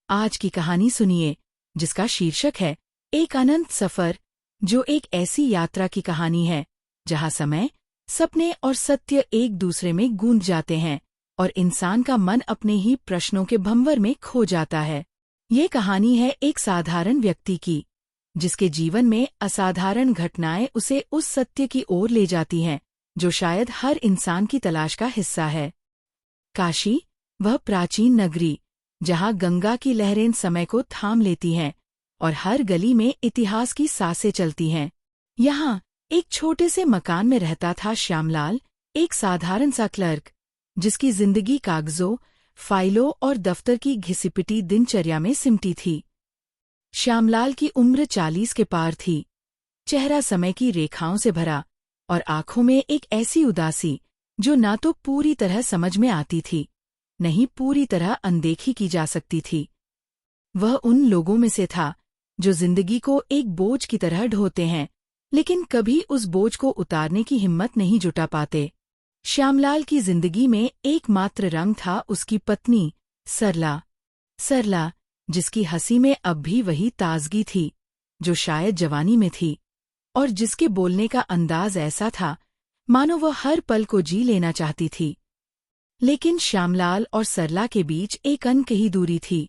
आज की कहानी सुनिए, जिसका शीर्षक है एक अनंत सफर, जो एक ऐसी यात्रा की कहानी है जहां समय, सपने और सत्य एक दूसरे में गूंज जाते हैं और इंसान का मन अपने ही प्रश्नों के भंवर में खो जाता है। ये कहानी है एक साधारण व्यक्ति की, जिसके जीवन में असाधारण घटनाएं उसे उस सत्य की ओर ले जाती हैं जो शायद हर इंसान की तलाश का हिस्सा है। काशी, वह प्राचीन नगरी जहां गंगा की लहरें समय को थाम लेती हैं और हर गली में इतिहास की सांसें चलती हैं। यहाँ एक छोटे से मकान में रहता था श्यामलाल, एक साधारण सा क्लर्क, जिसकी जिंदगी कागजों, फाइलों और दफ्तर की घिसिपिटी दिनचर्या में सिमटी थी। श्यामलाल की उम्र 40 के पार थी, चेहरा समय की रेखाओं से भरा और आंखों में एक ऐसी उदासी जो ना तो पूरी तरह समझ में आती थी, नहीं पूरी तरह अनदेखी की जा सकती थी। वह उन लोगों में से था जो जिंदगी को एक बोझ की तरह ढोते हैं, लेकिन कभी उस बोझ को उतारने की हिम्मत नहीं जुटा पाते। श्यामलाल की जिंदगी में एकमात्र रंग था उसकी पत्नी सरला। सरला, जिसकी हंसी में अब भी वही ताजगी थी जो शायद जवानी में थी, और जिसके बोलने का अंदाज ऐसा था मानो वह हर पल को जी लेना चाहती थी। लेकिन श्यामलाल और सरला के बीच एक अनकही दूरी थी,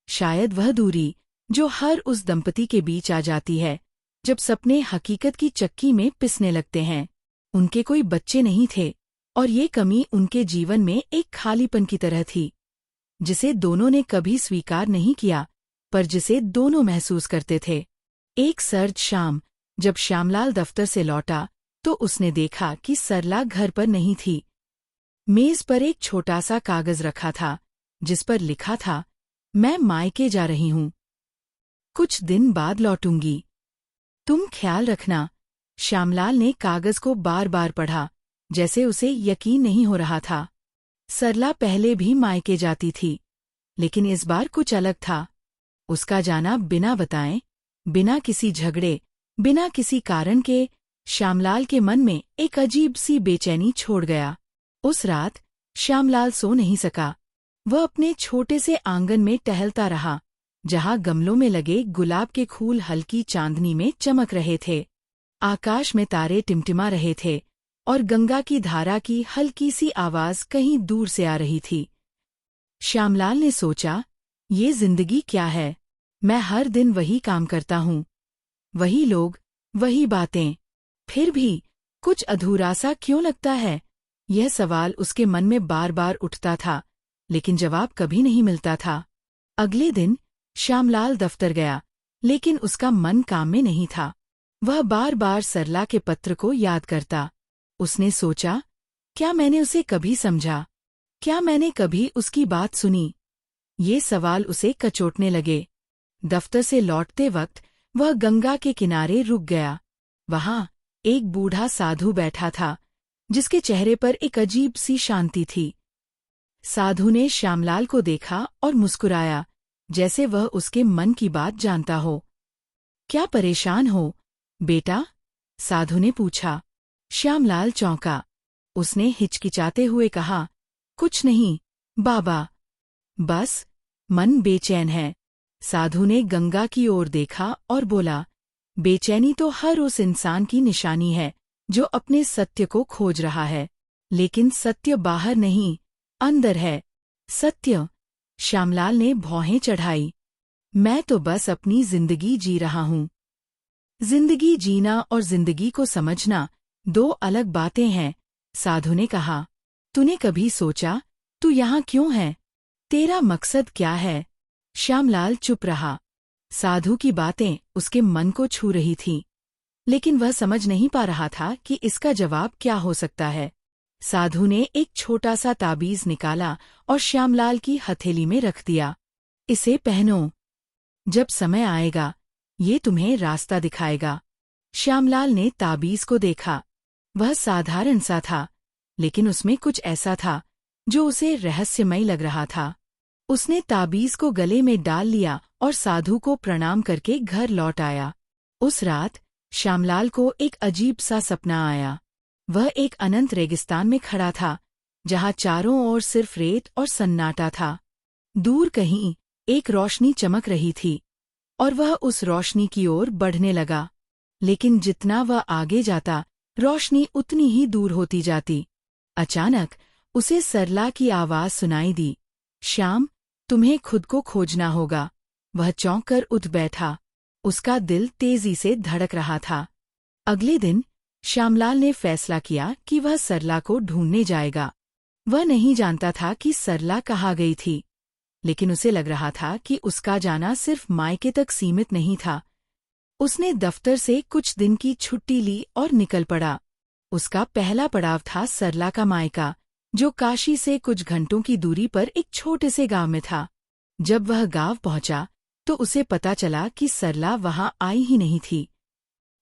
शायद वह दूरी जो हर उस दंपति के बीच आ जाती है जब सपने हकीकत की चक्की में पिसने लगते हैं। उनके कोई बच्चे नहीं थे और ये कमी उनके जीवन में एक खालीपन की तरह थी, जिसे दोनों ने कभी स्वीकार नहीं किया, पर जिसे दोनों महसूस करते थे। एक सर्द शाम जब श्यामलाल दफ्तर से लौटा तो उसने देखा कि सरला घर पर नहीं थी। मेज पर एक छोटा सा कागज रखा था जिस पर लिखा था, मैं मायके जा रही हूँ, कुछ दिन बाद लौटूंगी, तुम ख्याल रखना। श्यामलाल ने कागज को बार बार पढ़ा, जैसे उसे यकीन नहीं हो रहा था। सरला पहले भी मायके जाती थी, लेकिन इस बार कुछ अलग था। उसका जाना बिना बताए, बिना किसी झगड़े, बिना किसी कारण के, श्यामलाल के मन में एक अजीब सी बेचैनी छोड़ गया। उस रात श्यामलाल सो नहीं सका। वह अपने छोटे से आंगन में टहलता रहा, जहां गमलों में लगे गुलाब के फूल हल्की चांदनी में चमक रहे थे। आकाश में तारे टिमटिमा रहे थे और गंगा की धारा की हल्की सी आवाज कहीं दूर से आ रही थी। श्यामलाल ने सोचा, ये जिंदगी क्या है? मैं हर दिन वही काम करता हूँ, वही लोग, वही बातें, फिर भी कुछ अधूरा सा क्यों लगता है? यह सवाल उसके मन में बार बार उठता था, लेकिन जवाब कभी नहीं मिलता था। अगले दिन श्यामलाल दफ्तर गया, लेकिन उसका मन काम में नहीं था। वह बार बार सरला के पत्र को याद करता। उसने सोचा, क्या मैंने उसे कभी समझा? क्या मैंने कभी उसकी बात सुनी? ये सवाल उसे कचोटने लगे। दफ्तर से लौटते वक्त वह गंगा के किनारे रुक गया। वहां एक बूढ़ा साधु बैठा था, जिसके चेहरे पर एक अजीब सी शांति थी। साधु ने श्यामलाल को देखा और मुस्कुराया, जैसे वह उसके मन की बात जानता हो। क्या परेशान हो, बेटा? साधु ने पूछा। श्यामलाल चौंका। उसने हिचकिचाते हुए कहा, कुछ नहीं बाबा, बस मन बेचैन है। साधु ने गंगा की ओर देखा और बोला, बेचैनी तो हर उस इंसान की निशानी है जो अपने सत्य को खोज रहा है, लेकिन सत्य बाहर नहीं, अंदर है। सत्य? श्यामलाल ने भौहें चढ़ाई। मैं तो बस अपनी जिंदगी जी रहा हूँ। जिंदगी जीना और जिंदगी को समझना दो अलग बातें हैं, साधु ने कहा। तूने कभी सोचा, तू यहाँ क्यों है? तेरा मकसद क्या है? श्यामलाल चुप रहा। साधु की बातें उसके मन को छू रही थीं, लेकिन वह समझ नहीं पा रहा था कि इसका जवाब क्या हो सकता है। साधु ने एक छोटा सा ताबीज निकाला और श्यामलाल की हथेली में रख दिया। इसे पहनो, जब समय आएगा ये तुम्हें रास्ता दिखाएगा। श्यामलाल ने ताबीज को देखा। वह साधारण सा था, लेकिन उसमें कुछ ऐसा था जो उसे रहस्यमय लग रहा था। उसने ताबीज को गले में डाल लिया और साधु को प्रणाम करके घर लौट आया। उस रात श्यामलाल को एक अजीब सा सपना आया। वह एक अनंत रेगिस्तान में खड़ा था, जहां चारों ओर सिर्फ रेत और सन्नाटा था। दूर कहीं एक रोशनी चमक रही थी और वह उस रोशनी की ओर बढ़ने लगा, लेकिन जितना वह आगे जाता रोशनी उतनी ही दूर होती जाती। अचानक उसे सरला की आवाज सुनाई दी, श्याम, तुम्हें खुद को खोजना होगा। वह चौंक कर उठ बैठा। उसका दिल तेजी से धड़क रहा था। अगले दिन श्यामलाल ने फैसला किया कि वह सरला को ढूंढने जाएगा। वह नहीं जानता था कि सरला कहाँ गई थी, लेकिन उसे लग रहा था कि उसका जाना सिर्फ मायके तक सीमित नहीं था। उसने दफ्तर से कुछ दिन की छुट्टी ली और निकल पड़ा। उसका पहला पड़ाव था सरला का मायका, जो काशी से कुछ घंटों की दूरी पर एक छोटे से गांव में था। जब वह गांव पहुंचा तो उसे पता चला कि सरला वहां आई ही नहीं थी।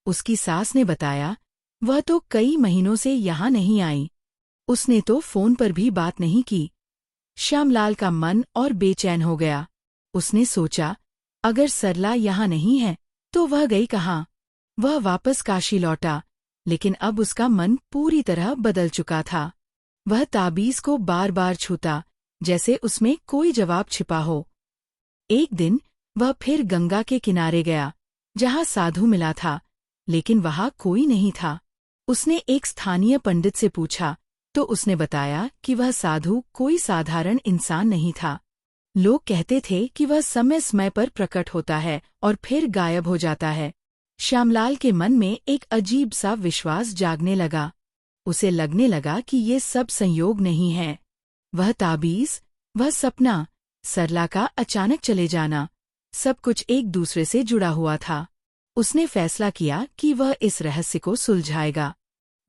उसकी सास ने बताया, वह तो कई महीनों से यहाँ नहीं आई। उसने तो फोन पर भी बात नहीं की। श्यामलाल का मन और बेचैन हो गया। उसने सोचा, अगर सरला यहाँ नहीं है तो वह गई कहाँ। वह वापस काशी लौटा, लेकिन अब उसका मन पूरी तरह बदल चुका था। वह ताबीज को बार बार छूता, जैसे उसमें कोई जवाब छिपा हो। एक दिन वह फिर गंगा के किनारे गया, जहाँ साधु मिला था, लेकिन वहाँ कोई नहीं था। उसने एक स्थानीय पंडित से पूछा तो उसने बताया कि वह साधु कोई साधारण इंसान नहीं था। लोग कहते थे कि वह समय समय पर प्रकट होता है और फिर गायब हो जाता है। श्यामलाल के मन में एक अजीब सा विश्वास जागने लगा। उसे लगने लगा कि ये सब संयोग नहीं है। वह ताबीज, वह सपना, सरला का अचानक चले जाना, सब कुछ एक दूसरे से जुड़ा हुआ था। उसने फैसला किया कि वह इस रहस्य को सुलझाएगा।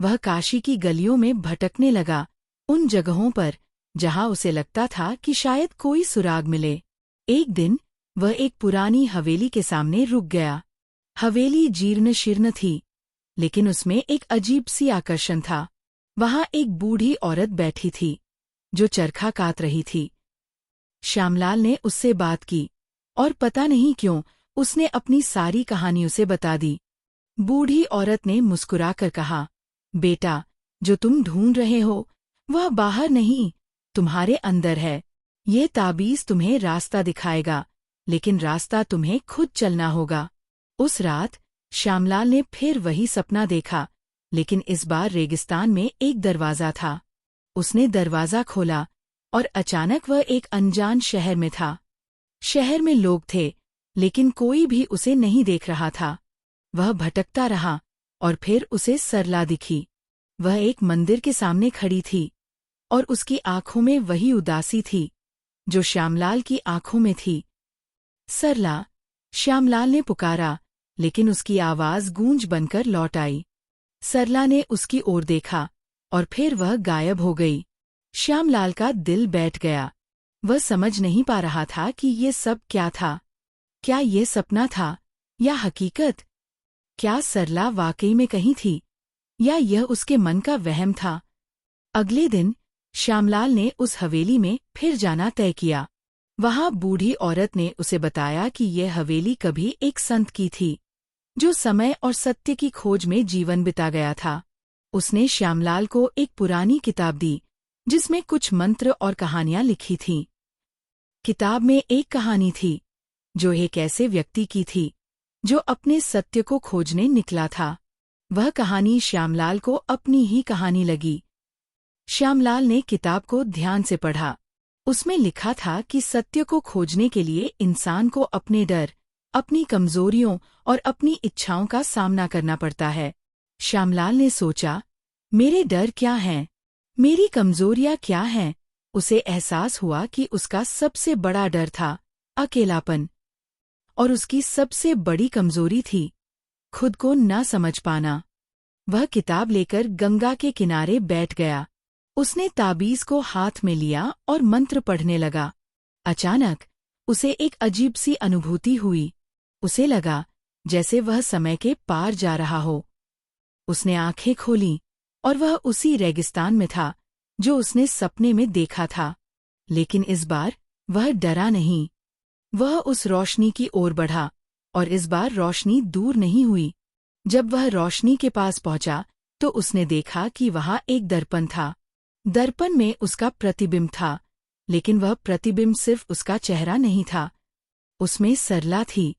वह काशी की गलियों में भटकने लगा, उन जगहों पर जहां उसे लगता था कि शायद कोई सुराग मिले। एक दिन वह एक पुरानी हवेली के सामने रुक गया। हवेली जीर्ण शीर्ण थी, लेकिन उसमें एक अजीब सी आकर्षण था। वहां एक बूढ़ी औरत बैठी थी, जो चरखा कात रही थी। श्यामलाल ने उससे बात की, और पता नहीं क्यों उसने अपनी सारी कहानी उसे बता दी। बूढ़ी औरत ने मुस्कुराकर कहा, बेटा, जो तुम ढूंढ रहे हो वह बाहर नहीं, तुम्हारे अंदर है। ये ताबीज तुम्हें रास्ता दिखाएगा, लेकिन रास्ता तुम्हें खुद चलना होगा। उस रात श्यामलाल ने फिर वही सपना देखा, लेकिन इस बार रेगिस्तान में एक दरवाजा था। उसने दरवाजा खोला और अचानक वह एक अनजान शहर में था। शहर में लोग थे, लेकिन कोई भी उसे नहीं देख रहा था। वह भटकता रहा और फिर उसे सरला दिखी। वह एक मंदिर के सामने खड़ी थी और उसकी आंखों में वही उदासी थी जो श्यामलाल की आंखों में थी। सरला, श्यामलाल ने पुकारा, लेकिन उसकी आवाज गूंज बनकर लौट आई। सरला ने उसकी ओर देखा और फिर वह गायब हो गई। श्यामलाल का दिल बैठ गया। वह समझ नहीं पा रहा था कि ये सब क्या था। क्या ये सपना था या हकीकत? क्या सरला वाकई में कहीं थी या यह उसके मन का वहम था? अगले दिन श्यामलाल ने उस हवेली में फिर जाना तय किया। वहां बूढ़ी औरत ने उसे बताया कि यह हवेली कभी एक संत की थी, जो समय और सत्य की खोज में जीवन बिता गया था। उसने श्यामलाल को एक पुरानी किताब दी, जिसमें कुछ मंत्र और कहानियां लिखी थीं। किताब में एक कहानी थी, जो एक ऐसे व्यक्ति की थी जो अपने सत्य को खोजने निकला था। वह कहानी श्यामलाल को अपनी ही कहानी लगी। श्यामलाल ने किताब को ध्यान से पढ़ा। उसमें लिखा था कि सत्य को खोजने के लिए इंसान को अपने डर, अपनी कमजोरियों और अपनी इच्छाओं का सामना करना पड़ता है। श्यामलाल ने सोचा, मेरे डर क्या हैं? मेरी कमजोरियां क्या हैं? उसे एहसास हुआ कि उसका सबसे बड़ा डर था अकेलापन, और उसकी सबसे बड़ी कमजोरी थी खुद को न समझ पाना। वह किताब लेकर गंगा के किनारे बैठ गया। उसने ताबीज को हाथ में लिया और मंत्र पढ़ने लगा। अचानक उसे एक अजीब सी अनुभूति हुई। उसे लगा जैसे वह समय के पार जा रहा हो। उसने आंखें खोलीं और वह उसी रेगिस्तान में था जो उसने सपने में देखा था। लेकिन इस बार वह डरा नहीं। वह उस रोशनी की ओर बढ़ा और इस बार रोशनी दूर नहीं हुई। जब वह रोशनी के पास पहुंचा तो उसने देखा कि वहां एक दर्पण था। दर्पण में उसका प्रतिबिंब था, लेकिन वह प्रतिबिंब सिर्फ उसका चेहरा नहीं था, उसमें सरला थी,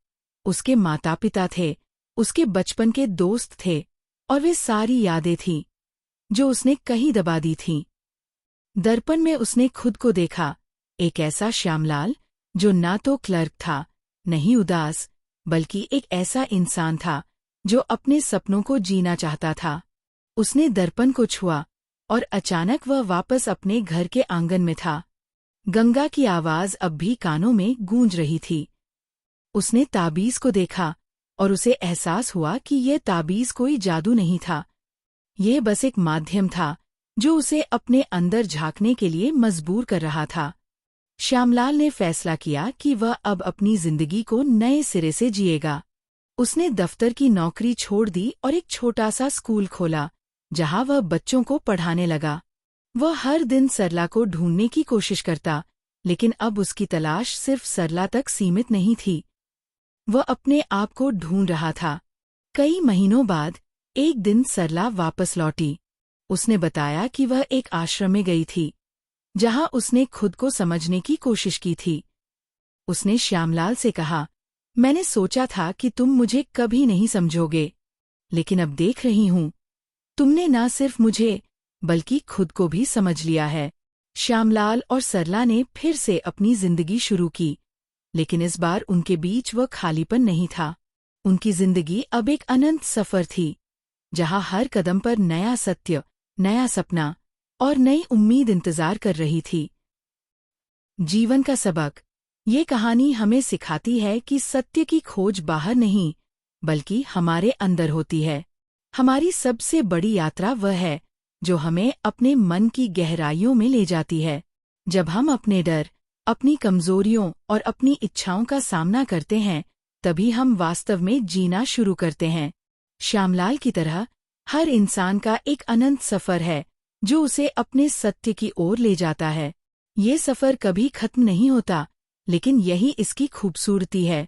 उसके माता पिता थे, उसके बचपन के दोस्त थे और वे सारी यादें थीं जो उसने कहीं दबा दी थीं। दर्पण में उसने खुद को देखा, एक ऐसा श्यामलाल जो ना तो क्लर्क था, नहीं उदास, बल्कि एक ऐसा इंसान था जो अपने सपनों को जीना चाहता था। उसने दर्पण को छुआ और अचानक वह वापस अपने घर के आंगन में था। गंगा की आवाज अब भी कानों में गूंज रही थी। उसने ताबीज को देखा और उसे एहसास हुआ कि यह ताबीज कोई जादू नहीं था, यह बस एक माध्यम था जो उसे अपने अंदर झांकने के लिए मजबूर कर रहा था। श्यामलाल ने फैसला किया कि वह अब अपनी जिंदगी को नए सिरे से जिएगा। उसने दफ्तर की नौकरी छोड़ दी और एक छोटा सा स्कूल खोला, जहां वह बच्चों को पढ़ाने लगा। वह हर दिन सरला को ढूंढने की कोशिश करता, लेकिन अब उसकी तलाश सिर्फ सरला तक सीमित नहीं थी। वह अपने आप को ढूंढ रहा था। कई महीनों बाद एक दिन सरला वापस लौटी। उसने बताया कि वह एक आश्रम में गई थी, जहां उसने खुद को समझने की कोशिश की थी। उसने श्यामलाल से कहा, मैंने सोचा था कि तुम मुझे कभी नहीं समझोगे, लेकिन अब देख रही हूं, तुमने न सिर्फ मुझे बल्कि खुद को भी समझ लिया है। श्यामलाल और सरला ने फिर से अपनी जिंदगी शुरू की, लेकिन इस बार उनके बीच वह खालीपन नहीं था। उनकी जिंदगी अब एक अनंत सफर थी, जहां हर कदम पर नया सत्य, नया सपना और नई उम्मीद इंतजार कर रही थी। जीवन का सबक। ये कहानी हमें सिखाती है कि सत्य की खोज बाहर नहीं, बल्कि हमारे अंदर होती है। हमारी सबसे बड़ी यात्रा वह है जो हमें अपने मन की गहराइयों में ले जाती है। जब हम अपने डर, अपनी कमजोरियों और अपनी इच्छाओं का सामना करते हैं, तभी हम वास्तव में जीना शुरू करते हैं। श्यामलाल की तरह हर इंसान का एक अनंत सफर है जो उसे अपने सत्य की ओर ले जाता है। ये सफर कभी खत्म नहीं होता, लेकिन यही इसकी खूबसूरती है।